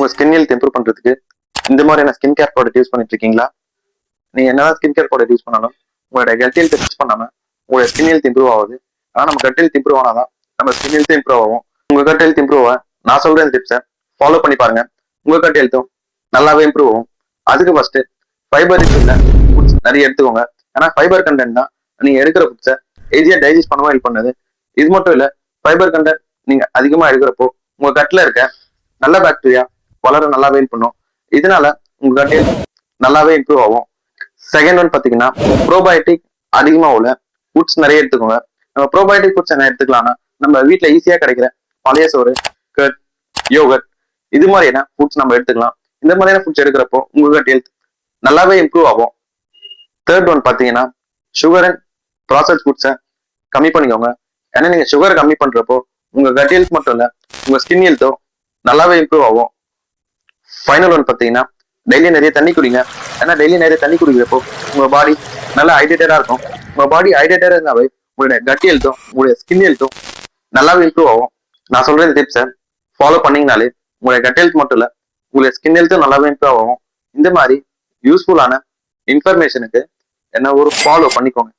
உங்க skin health improve பண்றதுக்கு இந்த மாதிரியான ஸ்கின் கேர் ப்ராடக்ட் யூஸ் பண்ணிட்டு இருக்கீங்களா? நீங்க என்னதான் ஸ்கின் கேர் ப்ராடக்ட் யூஸ் பண்ணாலும் உங்களோட கட் ஹெல்த் டச் பண்ணாம உங்களோட ஸ்கின் ஹெல்த் இம்ப்ரூவ் ஆகுது. ஆனா நம்ம கட் ஹெல்த் இம்ப்ரூவ் ஆனாதான் நம்ம ஸ்கின் ஹெல்த் இம்ப்ரூவ் ஆகும். உங்க கட் ஹெல்த் இம்ப்ரூவ் ஆக நான் சொல்ற இந்த டிப்ஸை ஃபாலோ பண்ணி பாருங்க. உங்க கட் ஹெல்த்தும் நல்லாவே இம்ப்ரூவ் ஆகும். அதுக்கு ஃபர்ஸ்ட் ஃபைபர் உள்ள ஃபுட்ஸ் நிறைய எடுத்துக்கோங்க. ஏன்னா ஃபைபர் கண்டென்ட் தான் நீங்க எடுக்கிற ஃபுட்ஸை ஈஸியா டைஜஸ்ட் பண்ணவும் ஹெல்ப் பண்ணுது. இது மட்டும் இல்ல, ஃபைபர் கண்டென்ட் நீங்க அதிகமா எடுக்கிறப்போ உங்க கட்ல இருக்க நல்ல பாக்டீரியா வளர நல்லாவே ஹெல்ப் பண்ணும். இதனால உங்க கட் ஹெல்த் நல்லாவே இம்ப்ரூவ் ஆகும். செகண்ட் ஒன் பாத்தீங்கன்னா ப்ரோபயோட்டிக் அதிகமா உள்ள ஃபுட்ஸ் நிறைய எடுத்துக்கோங்க. நம்ம ப்ரோபயோட்டிக் ஃபுட்ஸ் என்ன எடுத்துக்கலாம்னா நம்ம வீட்டுல ஈஸியா கிடைக்கிற பழைய சோறு, கட், யோகட் இது மாதிரியான ஃபுட்ஸ் நம்ம எடுத்துக்கலாம். இந்த மாதிரியான ஃபுட்ஸ் எடுக்கிறப்போ உங்க கட் ஹெல்த் நல்லாவே இம்ப்ரூவ் ஆகும். தேர்ட் ஒன் பாத்தீங்கன்னா சுகர் அண்ட் ப்ராசஸ் ஃபுட்ஸை கம்மி பண்ணிக்கோங்க. ஏன்னா நீங்க சுகர் கம்மி பண்றப்போ உங்க கட் ஹெல்த் மட்டும் இல்ல உங்க ஸ்கின் ஹெல்த்தும் நல்லாவே இம்ப்ரூவ் ஆகும். ஃபைனல் ஒன் பாத்தீங்கன்னா டெய்லி நிறைய தண்ணி குடிங்க. ஏன்னா டெய்லி நிறைய தண்ணி குடிக்கிறப்போ உங்க பாடி நல்லா ஹைட்ரேட்டடா இருக்கும். உங்க பாடி ஹைட்ரேட்டடா இருந்தாவே உங்களுடைய கட் ஹெல்த்தும் உங்களுடைய ஸ்கின் ஹெல்த்தும் நல்லாவே இம்ப்ரூவ் ஆகும். நான் சொல்ற இந்த டிப்ஸை ஃபாலோ பண்ணீங்கனாலே உங்களுடைய கட் ஹெல்த் மட்டும் இல்ல உங்களுடைய ஸ்கின் ஹெல்த்தும் நல்லாவே இம்ப்ரூவ் ஆகும். இந்த மாதிரி யூஸ்ஃபுல்லான இன்ஃபர்மேஷனுக்கு என்ன ஒரு ஃபாலோ பண்ணிக்கோங்க.